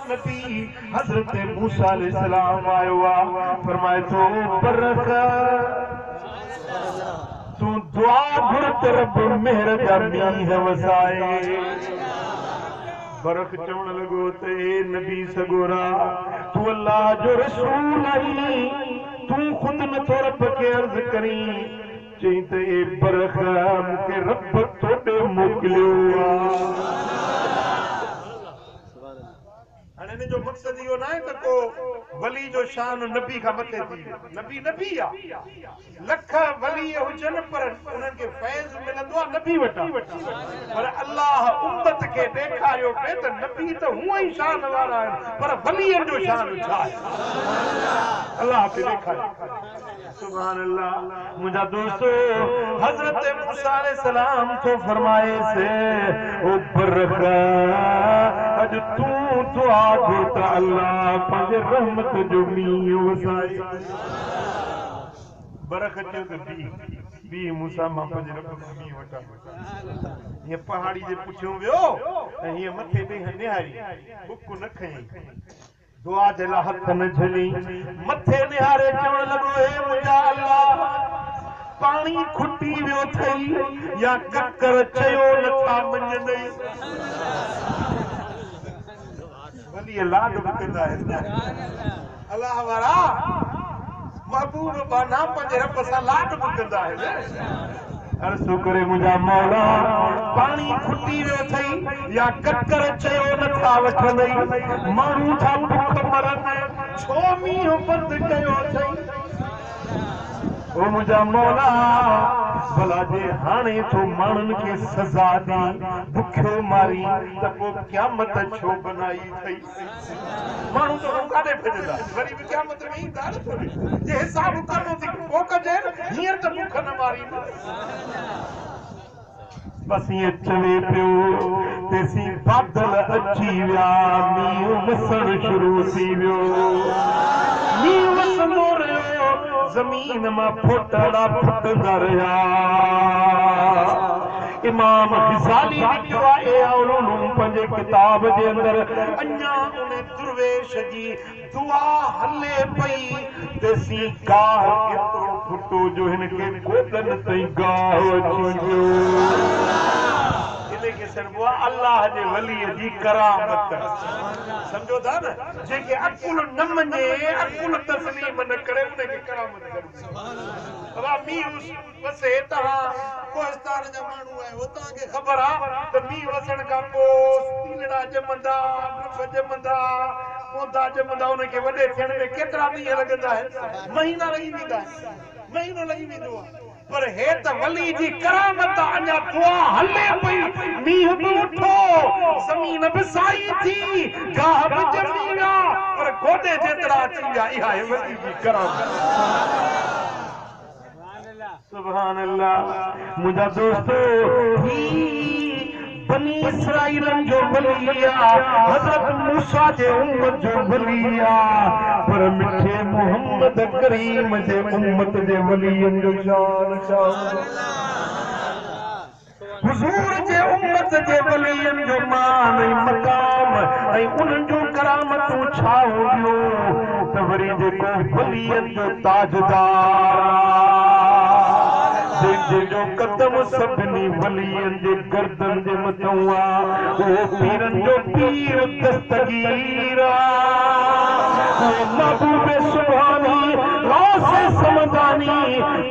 नबी हजरत मूसा अलैहिस्सलाम आयो फरमाए तो बरकत तू दुआ घुर रब मेहर जा मींह वसाए बरख चवण लगो ते नबी सगोरा तू अल्लाह जो रसूल आई तू खुद न तो रब के अर्ज करी चई ते ए बरख मुके रब तोड़े मोकलियो हाणे जो मकसद इहो ना है त को वली जो शान नबी का मथे थी नबी नबी आ लख वली हुजन पर उन्हनि के फैज़ मिलंदो नबी वटा पर अल्लाह उम्मत के ॾेखारियो पे त नबी त हुआ ही शान वारा आहिनि पर वलीअ जो शान छा आहे अल्लाह के ॾेखारियो सुभान अल्लाह मुंहिंजा दोस्तो हजरत मूसा अलैहिस्सलाम तो फरमाए से ओ बरख अज तू दुआ घुर अल्लाह पंहिंजे रहमत जो मींह वसाए बरख चयो त बी मूसा मां पंहिंजे रब जो मींह वठां हीअं पहाड़ी जे पुठियों वियो ऐं हीअं मथे ॾे निहारी बुक न खई दुआ जे लाइ हथ न झली मथे निहारे चवण लॻो हे मुंहिंजा अल्लाह पाणी खुटी वियो थई या ककर चयो नथा मञंदई वली लाड कंदा आहिनि अल्लाह वारा महबूब बाना पंहिंजे रब सां लाड कंदा आहिनि अर्ज़ करे मुंहिंजा मौला पाणी खुटी वियो थई या ककर चयो नथा वठंदई माण्हू था बुख मरनि छो मींहुं बंदि कयो अथई ओ मुंहिंजा मौला भला जे हाणे तो माण्हुनि खे सज़ा ॾी बुखियो मारी त पोइ क़यामत छो बनाई अथई माण्हू तो काॾे फिरंदा वरी बि क़यामत में ईंदा न जे हिसाब करणो थी पोइ कजे हींअर त बुख न मारी बस ये चवे पियो तेसी बादल अची विया मींहुं वसण शुरू थी वियो मींहुं वसंदो रहियो ज़मीन मां फोटड़ा फुटंदा रहिया इमाम ग़ज़ाली लिखियो आहे औलूम पंहिंजे किताब जे अंदर अञा उन दुर्वेश जी दुआ हले पई तेसी गाह केतिरो फुटो जो हिन खे गोदन ताईं गाह अची वियो अल्लाह जे वलीअ जी करामत समझो था न जेके अकुल न मञे अकुल तस्लीम न करे उनखे करामत करे बाबा मींहुं वसे तव्हां कोहिस्तान जा माण्हू आहियो तव्हांखे ख़बर आहे त मींहुं वसण खां पोइ तीलड़ा ॼमंदा ॼमंदा पौधा ॼमंदा उनखे वॾे थियण में केतिरा ॾींहं लॻंदा आहिनि महीना लॻी वेंदा आहिनि महीनो लॻी वेंदो आहे पर हे त वली जी करामत अञा दुआ हले पई मींहुं बि उठो ज़मीन बि साई थी गाह बि ॼमी विया पर गोॾे जेतिरा अची विया इहा आहे वली जी करामत सुभान अल्लाह मुंहिंजा दोस्तो बनी इसराइलन जो वली हजरत मूसा जे उम्मत जो वली पर मिठे मोहम्मद करीम जे उम्मत जे वलीअन जो शान हुजूर जे उम्मत जे वलीअन जो मान ऐं मकाम ऐं उन्हनि जो करामतूं छा हूंदियूं त वरी जेको वलीअन जो ताजदार जो कदम सभिनी वलीअन जे गर्दन जे मथां वो पीरन जो पीर दस्तगीर महबूब सुभानी गौसे समदानी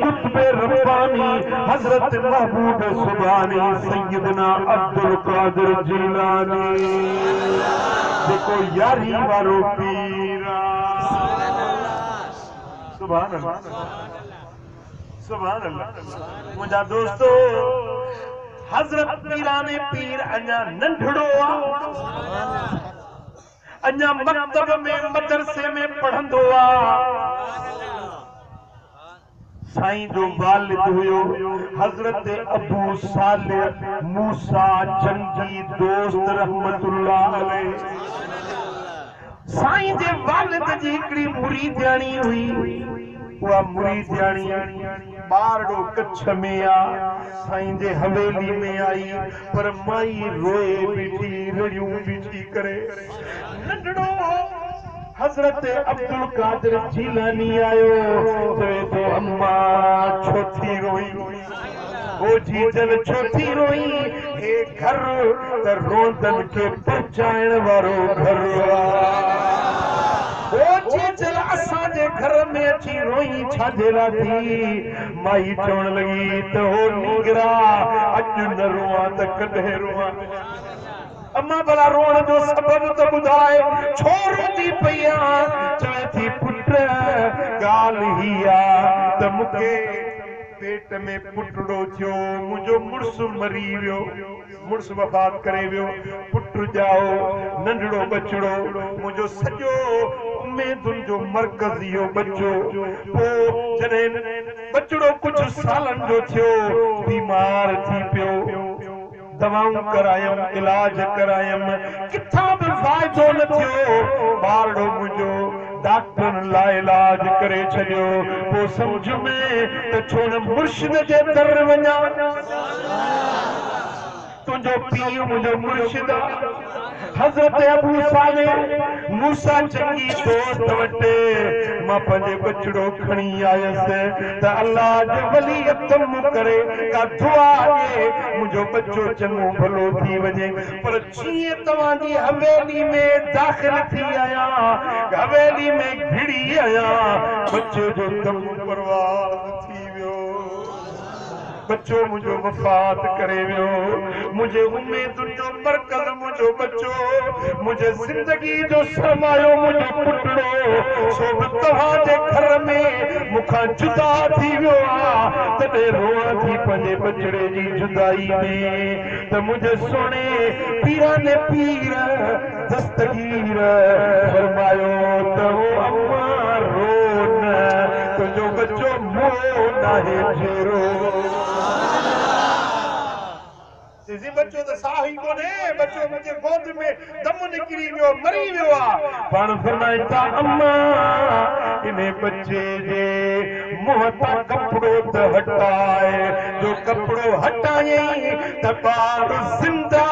कुतुब रब्बानी हजरत महबूब सुभानी सैयदना अब्दुल कादिर जिलानी देखो यारी वारो पीर सुभान अल्लाह सुभान अल्लाह मुंहिंजा दोस्तो हजरत पीराने पीर अञा नंढड़ो अञा मकतब में मदरसे में पढ़ंदो साईं जो वालिद हुयो हजरत अबू सालिह मूसा जंगी दोस्त रहमतुल्लाह अलैह साईं जे वालिद जी हिकड़ी मुरीदियाणी हुई उहा मुरीदियाणी बारडो कच्छ में आ साईं जे हवेली में आई पर माई रोए बीठी रड़ियूं बीठी करे नंढड़ो हजरत अब्दुल कादिर जीलानी आयो चवे तो अम्मा छोटी रोई वो जीजल छोटी रोई हे घर त रोंदन के पहुंचाइण वारो घर वो जीजल असां जे घर में अची रोई छाजेला थी माई चवण लगी त हो निगरा अज न रोआ त कॾहिं रोआ अम्मा भला रोण जो सबब तो बुधाए छो रोती पई चवे थी पुट गाल ही आ त मुके पेट में पुटड़ो थियो मुझो मुर्स मरी वियो मुर्स वफात करे वियो पुट जाओ नंढड़ो बचड़ो मुझो सजो उम्मीदुन जो मरकज यो बच्चो पो जने बचड़ो कुछ सालन जो थियो बीमार थी पियो दवाऊं करायम इलाज करायम किथा भी फायदो न थियो बारडो मुझो डॉक्टर ला इलाज करे छडियो वो समझ में त छोन मुर्शिद जे दर वञा तुझो पीउ मुझो मुर्शिद हजरत अबू सालेह मूसा चंगी दोस्त वटे मां पंजे बचड़ो खणी आयस त अल्लाह जो वली तम करे का दुआ के मुझो बच्चो चंगो भलो थी वजे पर जीए तवा जी हवेली में दाखिल थी आया हवेली में घिड़ी आया बच्चो जो दम बर्बाद थी वियो बच्चो मुझो वफात करे वियो मुझे उम्मीद जो मरकज मुझो बच्चो मुझे जिंदगी जो सरमायो मुझो पुटड़ो सो तव्हां जे घर में मुखा जुदा थी वियो आ तडे रोआ थी पंजे बचड़े जी जुदाई में त मुझे सोने पीरा ने पीर दस्तगीर फरमायो त ओ अम्मा रो न तुझो बच्चो मोह नाहे जेरो जी बच्चो तो साही कोने बच्चो मुझे गोद में दम निकरी वियो मरी वियो आ पण फरमाइता अम्मा इने बच्चे जे मुंह ता कपड़ो त हटाए जो कपड़ो हटाए त बार जिंदा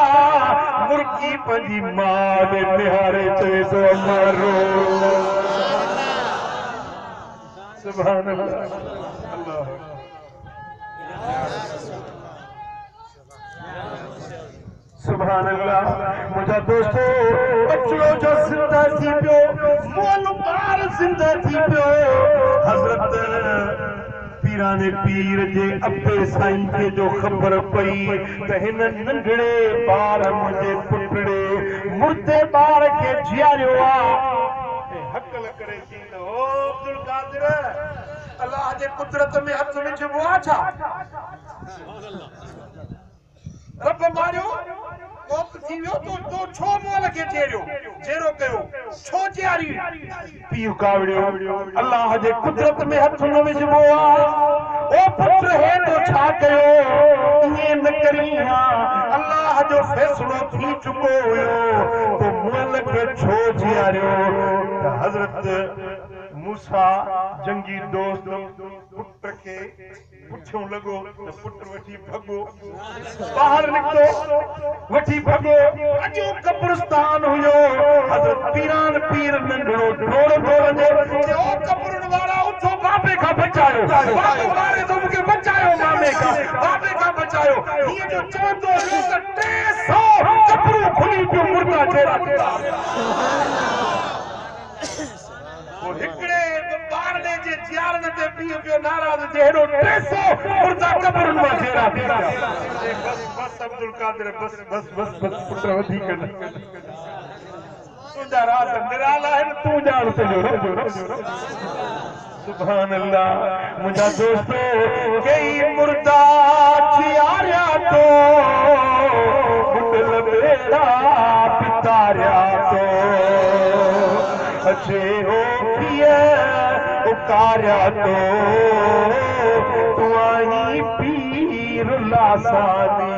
मुर्गी पंजी मां दे निहारे चवे तो अम्मा रो सुभान अल्लाह अल्लाह सुभान अल्लाह मुझा दोस्तों बच्चों जो जिंदा थी पियो मोल बार जिंदा थी पियो हजरत पीराने पीर जे अब्बे साईं के जो खबर पई त हिन नंढड़े बार मुझे पुटड़े मुर्दे बार के जियारियो आ हकल करे थींदो अब्दुल कादिर अल्लाह जे कुदरत में हथ में चबो आ छा रब मारियो मौत थी वियो तो छो मोल के जेरियो जेरो कयो छो जियारी पीउ कावड़ियो अल्लाह जे कुदरत में हथ न विझबो आ ओ पुत्र है तो छा कयो ये न करिया अल्लाह जो फैसलो थी चुको हुयो तो मोल के छो जियारियो हजरत मूसा जंगी दोस्त पुत्र के पुठियों लगो पुत्र वठी भगो बाहर निकतो वठी भगो अजो कब्रिस्तान हुयो हजरत पीरान पीर नंढड़ो डोड़ वञे ओ कब्रन वाला उठो बाबे का बचायो बाबे मारे तो मुके बचायो मामे का बाबे का बचायो ये जो चवंदो हो त 300 कब्रू खुली पियो मुर्दा जेरा वो हिकड़े बारने जे जियारन ते पीउ पियो नाराज जेड़ो 300 मुर्दा कब्रन में जेरा बस बस अब्दुल कादिर बस बस बस बस पुत्र वधी कर तुझा राज निराला है तू जान तुझो सुभान अल्लाह मुझा दोस्तों कई मुर्दा जियारिया तो मुटल बेड़ा पितारिया तो अच्छे हो किए उकारिया तो तुआही पीर लासानी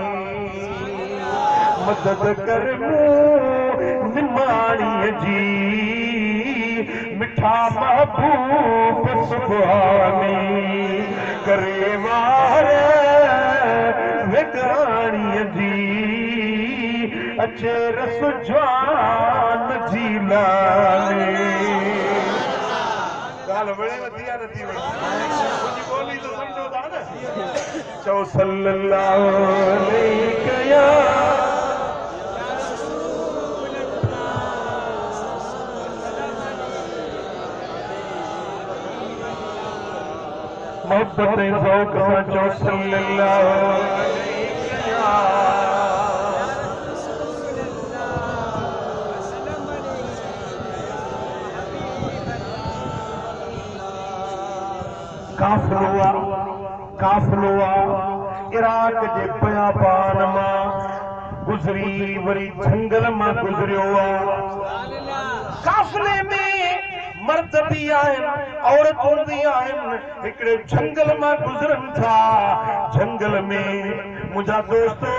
मदद कर निमाणी जी मिठा महबूब सुभानी करे अचे रसो जवान जीलानी गाल बड़े वधिया नथी वई मुंहिंजी ॿोली तो समझो था न चओ सल्लल्लाहु अलैहि या मोहब्बत ज़ौक़ सां चओ सल्लल्लाहु अलैहि या काफ़िलो इराक जे बयाबान मां गुज़री वरी जंगल मां गुज़रियो काफ़िले में मर्द भी आहिनि औरतूं भी आहिनि हिकिड़े जंगल मां गुज़रनि था जंगल में मुंहिंजा दोस्तो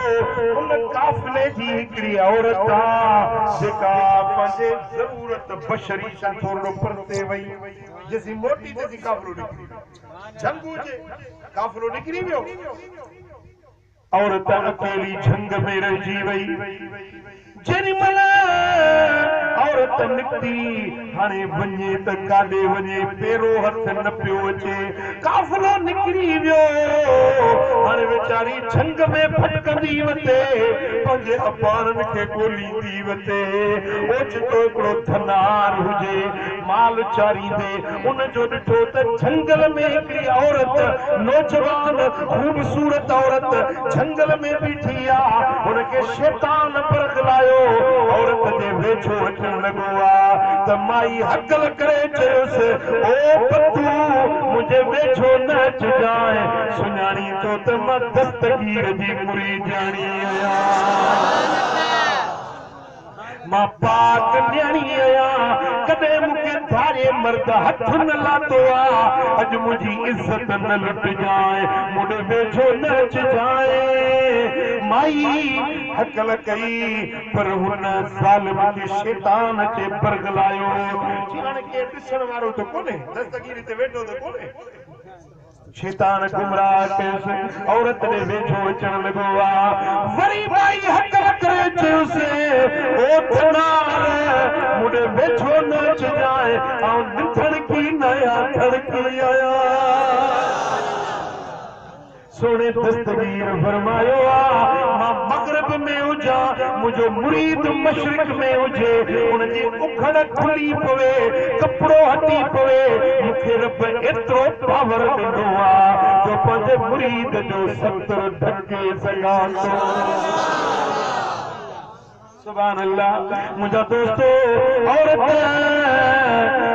उन काफ़िले जी हिकिड़ी औरत जेका पंहिंजे ज़रूरत बशरी सां थोरो परते वई जैसी मोटी तेसी काफ़िलो निकिरी जंगू जे काफ़िलो निकिरी वियो औरत अकेली जंग में रहिजी वई जेॾी महिल औरत निकिती हाणे वञे त काॾे वञे पेरो हथ न पियो अचे काफ़िलो निकिरी वियो हाणे वीचारी जंग में भटकंदी वते पंहिंजे अबारनि खे ॻोल्हींदी वते ओचितो हिकिड़ो धनार हुजे माल चारींदे उन जो ॾिठो त जंगल में हिकिड़ी औरत नौजवान ख़ूबसूरत औरत जंगल में बीठी आहे हुनखे शैतान परखलायो औरत जे वेझो अचण लॻो आहे त माई हकल करे चयोसि ओ पतू मुंहिंजे वेझो न अचिजांइ सुञाणी थो त मां दस्तगीर जी मुरीदाणी आहियां मां पाक न्याणी आहियां कॾहिं मूंखे धारे मर्द हथ न लाथो आहे अॼु मुंहिंजी इज़त न लुटिजांइ मुंहिंजे वेझो न अचिजांइ माई हकल कई पर हुन ज़ालिम खे शैतान खे परगलायो हाणे के ॾिसण वारो त कोन्हे दस्तगीर ते वेठो त कोन्हे शैतान गुमराह कयोसि औरत ॾे वेझो अचण लॻो आहे वरी माई हकल करे चयोसि ओ धनार मुंहिंजे वेझो न अचिजांइ आउं निथड़की न आहियां थड़की आहियां सोने दस्तगीर फरमायो मां मगरिब में हुजां मुंहिंजो मुरीद मशरिक में हुजे उनजी उखड़ खुली पवे कपिड़ो हटी पवे मूंखे रब एतिरो पावर ॾिनो आहे जो पंहिंजे मुरीद जो सतर ढके सघां थो सुभान अल्लाह मुंहिंजा दोस्तो औरत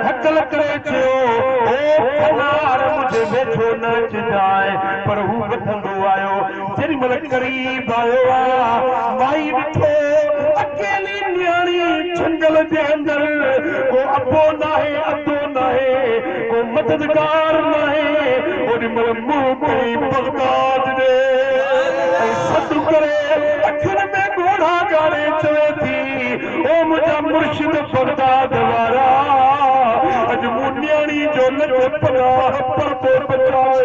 हकल करे चयो ओ धनार मुंहिंजे वेझो न अचिजांइ पर हू वठंदो आयो जेॾी महिल करीब आयो माई ॾिठो अकेली न्याणी जंगल जे अंदरि को अबो नाहे अदो नाहे को मददगार नाहे ओॾी महिल मुंहुं खणी बग़दाद ॾे ऐं सॾु करे अखियुनि में ॻोढ़ा ॻाड़े चवे थी ओ मुंहिंजा मुर्शिद बग़दाद वारा अॼु मूं न्याणी जो लॻो पनाह परदो बचाए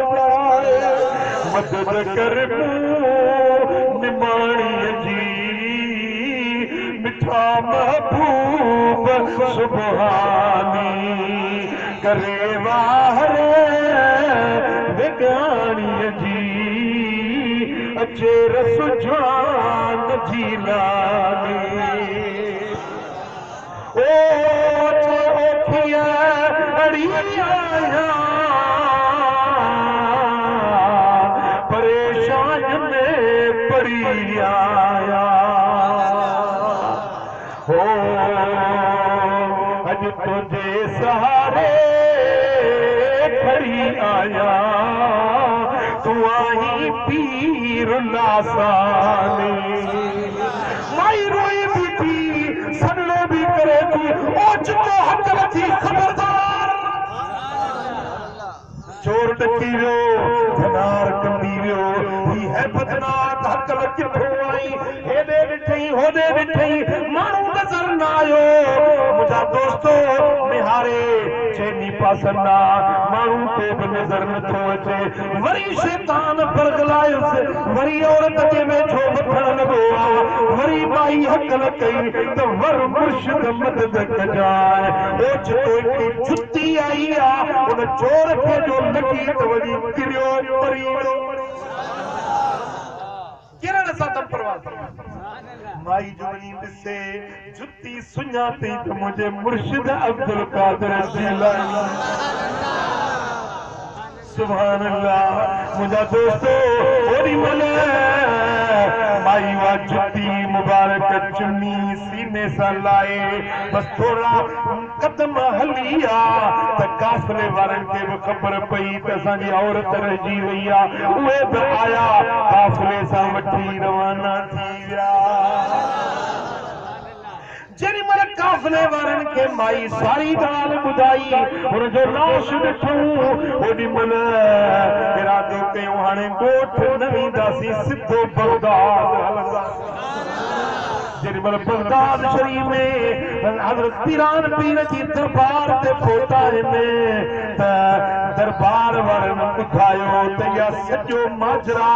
मदद कर निमाणीअ जी मिठा महबूब सुभानी करे वाहर विगाणीअ जी अचे रस जवान जीलानी ओ ओखिया अड़ी आया परेशान में पड़ी आया हो अज तुझे सहारे खड़ी आया तू आई पीर लासानी माई रोई भी थी सड़े भी करे थी ओचितो हकल थी खबरदार चोर टकी वियो धनार कंदी वियो ही है बदनाक हकल किथों आई हेॾे ॾिठई होॾे ॾिठई माण्हू नज़र न आयो मुझा दोस्तो निहारे चेनी पासना माण्हू ते बि नज़र नथो अचे वरी शैतान परगलायुस वरी औरत जे वेझो वठण लॻो आहे वरी माई हकल कई त वर मुर्शिद मदद कजाए ओचितो हिकिड़ी जुती आई आहे उन चोर खे जो लॻी त वरी किरियो परी किरण सां दम परवाज़ माई जुगनी ॾिसे जुती सुञाती त मुंहिंजे मुर्शिद अब्दुल कादिर जीलानी सुभान अल्लाह मुझा दोस्तो ओडी मले माई वा जुती मुबारक चुन्नी सीने सां लाए बस थोड़ा कदम हलिया त काफ़िले वारनि खे बि ख़बर पई त असांजी औरत रहिजी वई आहे उहे बि आया काफ़िले सां वठी रवाना थी विया जेॾी महिल काफ़िले वारनि खे माई सारी ॻाल्हि ॿुधाई हुनजो लाश ॾिठूं ओॾी महिल इरादो कयूं हाणे ॻोठ न वेंदासीं सिधो बगदाद हलंदासीं जेॾी महिल बगदाद शरीफ़ में हज़रत पीरान पीर जी दरबार ते पहुता आहिनि त दरबार वारनि ॿुधायो त इहा सॼो माजरा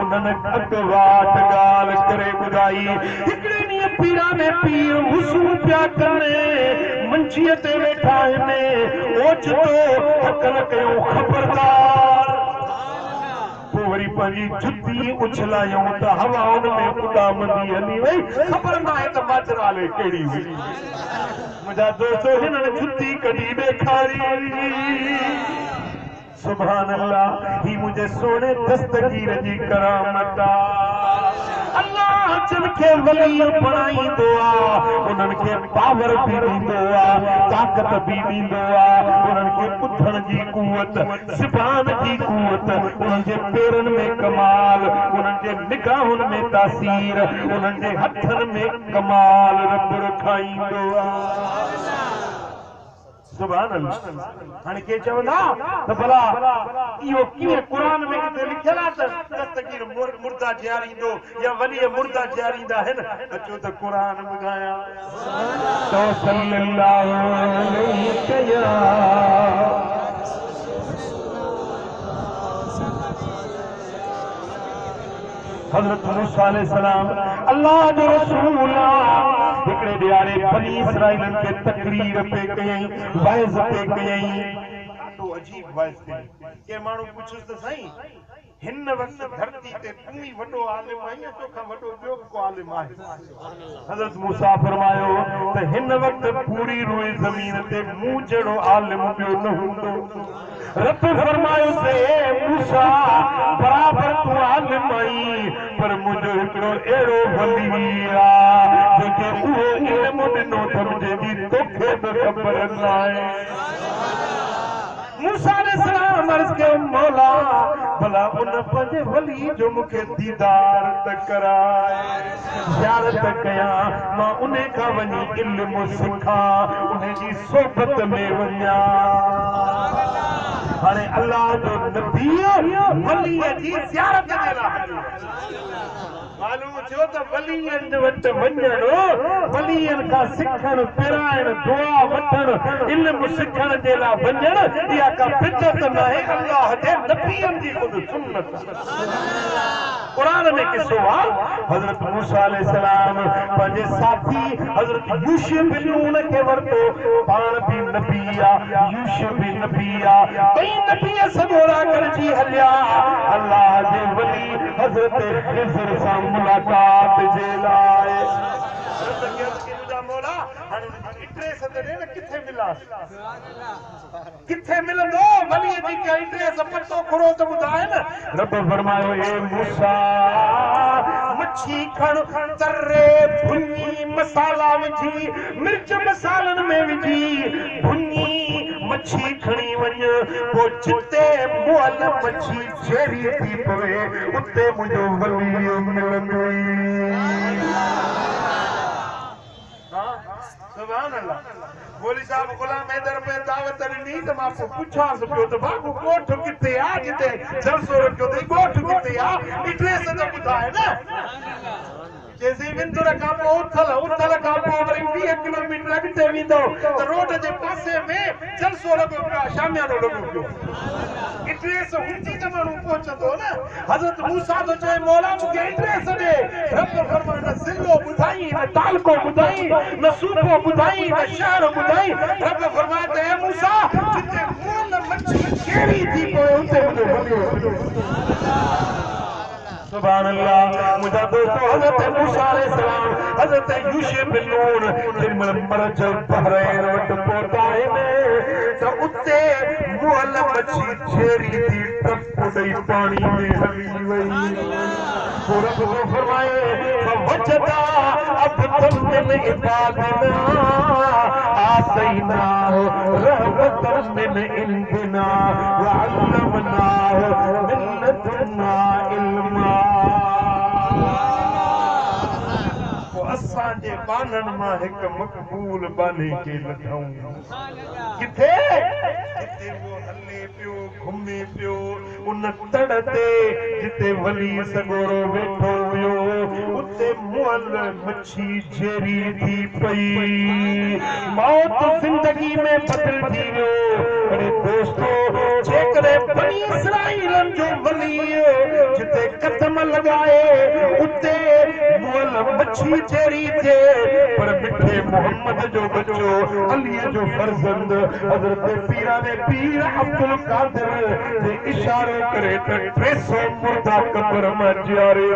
उन्हनि अॻुवाट ॻाल्हि करे ॿुधाई हिकिड़े ॾींहुं पीराने पीर वुज़ू पिया कनि मंझीअ ते वेठा आहिनि ओचितो हकल कयूं ख़बरदार पोइ वरी पंहिंजी जुती उछलायूं त हवा उन में उॾामंदी हली वई ख़बर न आहे त माजरा ले कहिड़ी हुई मुंहिंजा दोस्तो हिननि जुती कढी ॾेखारी सुभान अल्लाह ही मुझे सोने दस्तगीर जी करामत अल्लाह जिन खे वली बणाईंदो आहे उन्हनि खे पावर बि ॾींदो आहे ताक़त बि ॾींदो आहे उन्हनि खे उथण जी कुवत ज़बान जी कुवत उन्हनि जे पेरनि में कमाल उन्हनि जे निगाहुनि में तासीर उन्हनि जे हथनि में कमाल रब रखाईंदो आहे सुभान अल्लाह हाणे के चवंदा त भला इहो कीअं क़ुरान में किथे लिखियल आहे त दस्तगीर मुर्दा जियारींदो या वली मुर्दा जियारींदा आहिनि अचो त क़ुरान ॿुधायां तो सल्लल्लाहु अलैहि या हज़रत मूसा अलैहि सलाम अल्लाह जो रसूल हिकिड़े ॾियारे बनी इसराइलनि खे तकरीर पे कयईं वाइज़ पे कयईं ॾाढो अजीब वाइज़ कयईं के माण्हू पुछियुसि त साईं हिन वक्त धरती ते तूं ई वॾो आलिम आहीं तोखां वॾो ॿियो को आलिम आहे हज़रत मूसा फरमायो त हिन वक्त पूरी रोए ज़मीन ते मूं जहिड़ो आलिम ॿियो न हूंदो रब फरमायो से मूसा बराबर तूं आलिम आहीं पर मुंहिंजो हिकिड़ो अहिड़ो वली आहे जेके उहो इल्मु ॾिनो त मुंहिंजी तोखे बि ख़बर न आहे मूसा अलैहिस्सलाम अर्ज़ कयो मौला भला उन पंहिंजे वली जो मूंखे दीदार त कराए ज़ियारत कयां मां उन खां वञी इल्मु सिखां उन जी सोबत में वञां हाणे अल्लाह जो नबी वलीअ जी ज़ियारत जे लाइ मालूम थियो त वलीअनि वटि वञणु वलीअनि खां सिखणु पिराइण दुआ वठणु इल्मु सिखण जे लाइ वञणु इहा का बिदअत न आहे अल्लाह जे नबीअनि जी ख़ुदि सुन्नत क़ुरान में किसो आहे हज़रत मूसा अलैहिस्सलाम पंहिंजे साथी हज़रत यूसुफ बिन नून खे वरितो पाण बि नबी आहे यूसुफ बि नबी आहे ॿई नबी सॻोरा गॾिजी हलिया अल्लाह जे वली हज़रत ख़िज़र सां मुलाक़ात जे लाइ मौला हाणे एड्रेस त ॾे न किथे मिलासि किथे मिलंदो वलीअ जी के एड्रेस पतो खुरो त ॿुधाए न रब फरमायो ए मूसा मच्छी खण तरे भुनी मसाला विझी मिर्च मसालन में विझी भुनी मच्छी खणी वञ पोइ जिते मुअल मच्छी चेरी थी पवे उते मुंहिंजो वली मिलंदो सुभान अल्लाह बोली साहब गुलाम हैदर पे दावत ॾिनी त मां पुछांसि पियो त बाबू ॻोठ किथे आहे जिते जलसो रखियो अथई ॻोठ किथे आहे एड्रेस त ॿुधाए न जैसे विंदुर का उथल का वरी 20 किलोमीटर अॻिते वेंदो त रोड जे पासे में जलसो लॻो पियो शामियानो लॻो पियो एड्रेस हुंदी त माण्हू पहुचंदो न हज़रत मूसा तो चए मौला मूंखे एड्रेस ॾे रब फरमाए न ज़िलो ॿुधाई न तालको ॿुधाई न सूबो ॿुधाई न शहर ॿुधाई रब फरमाए त ए मूसा जिते मुअल मच्छी केरी थी पोइ उते मुंहिंजो वलियो सुभान अल्लाह मुझा दोस्तों हज़रत मूसा अलैहिस्सलाम हज़रत यूसुफ बिन नून जिन मरज बहरैन वट पहुता है तो उते मुअल मच्छी छेरी थी टप ॾेई पानी में हली वई रब फरमाए फवजदा अब्दन मिन इबादना आतैनाहु रहमतन मिन इंदिना वअल्लमनाहु मिन लदुन्ना इल्मा असांजे बानन मां हिकु मक़बूल बाने खे लॻाऊं किथे जिते वो हले पियो घुमे पियो उन तड़ ते जिते वली सगोरो वेठो हुयो उते मुअल मच्छी जेरी थी पई मौत ज़िंदगी में बदल थी वियो अरे दोस्तों जेकरे बनी इसराइलन जो वली जिते कदम लगाए उते मुअल मच्छी जेरी थे पर मिठे मोहम्मद जो बच्चो अली जो फर्जंद हजरत पीराने पीर अब्दुल कादिर जे इशारो करे त 300 मुर्दा कब्र में जियारे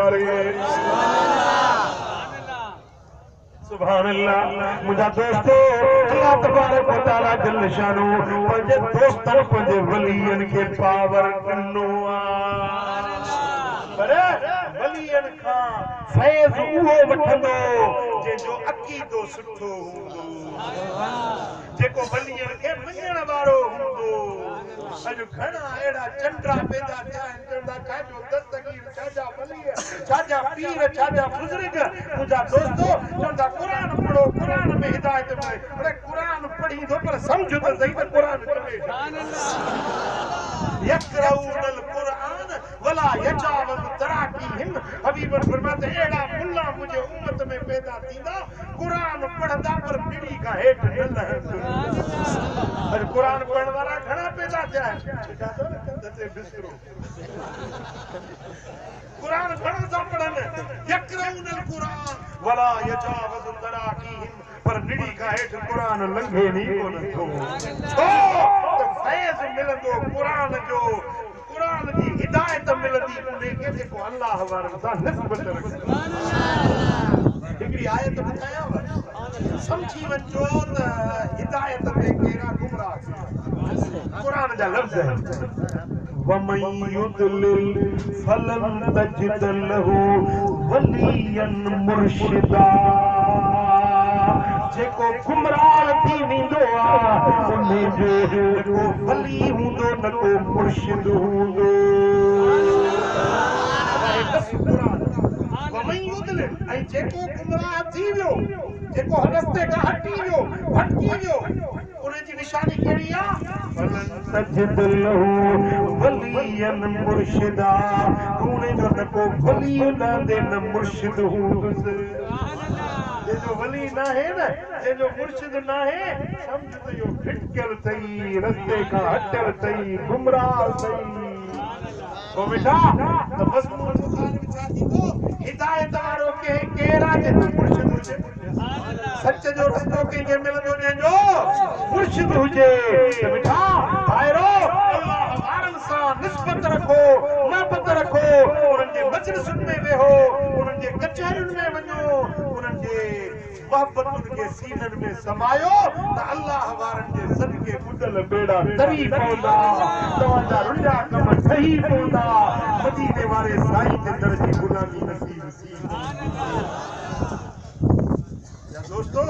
सुभान अल्लाह मुझा दोस्तों अल्लाह तबारक व तआला जल शानो पंहिंजे दोस्तन पंहिंजे वलियन खे पावर ॾिनो पर वलियन खां फैज़ उहो वठंदो जंहिंजो अक़ीदो सुठो हूंदो जेको वलियन खे मञण वारो हूंदो अॼु घणा अहिड़ा चंडा पैदा थिया आहिनि चवंदा छाजो दस्तगीर छाजा वली छाजा पीर छाजा बुज़ुर्ग मुंहिंजा दोस्तो चवंदा क़ुरान पढ़ो क़ुरान में हिदायत मिले अरे क़ुरान पढ़ींदो पर सम्झ त सही त क़ुरान चवे यक़राऊनल क़ुरान वला यजावज़ तराकीहिम हबीब फरमाते अहिड़ा मुल्ला मुंहिंजे उम्मत में पैदा थींदा क़ुरान पढ़ंदा पर पीढ़ी खां हेठि न लहंदा अॼु क़ुरान पढ़ण वारा घणा पैदा थिया क़ुरान घणो था पढ़नि यक़राऊनल क़ुरान वला यजावज़ तराकीहिम पर निड़ी खां हेठि क़ुरान लंघे नी कोन थो छो त फैज़ मिलंदो क़ुरान जो क़ुरान जी हिदायत मिलंदी उन्हे खे जेको अल्लाह वारनि सां निस्बत रखंदो हिकिड़ी आयत ॿुधायांव सम्झी वञो त हिदायत ते कहिड़ा गुमराह क़ुरान जा लफ़्ज़ वमन युदलिल फलन तजिद लहू वलियन मुर्शिदा जेको गुमराह थी वेंदो आहे उन्हे जो को वली हूंदो न को मुर्शिद हूंदो वमन युदलिल ऐं जेको गुमराह थी वियो जेको रस्ते खां हटी वियो भटकी वियो उन्हे जी निशानी कहिड़ी आहे फलन तजिद लहू वलियन मुर्शिदा उन्हे जो न को वली हूंदे न मुर्शिद हूंदुसि जो वली ना है ना जो मुर्शिद ना है समझ तो यो फिटकल सही रस्ते का हटल सही गुमराह सही ओ बेटा तो मजमून बुखारी विचारती तो हिदायत वारो के केरा जे मुर्शिद हुजे सच जो रस्तो के जे मिलंदो जो मुर्शिद हुजे तो बेटा भाइरो अल्लाह वारन सा निस्बत रखो मोहब्बत रखो उनन जे मजलिसुन में वेहो उनन जे कचहरियुन में वञो उनन जे मोहब्बत के सीनन में समायो त अल्लाह वारन जे सदके बुदल बेड़ा तरी पौंदा तवाजा रुंडा कम सही पौंदा मदीने वाले साईं के दर जी गुलामी नसीब सी सुभान अल्लाह या दोस्तों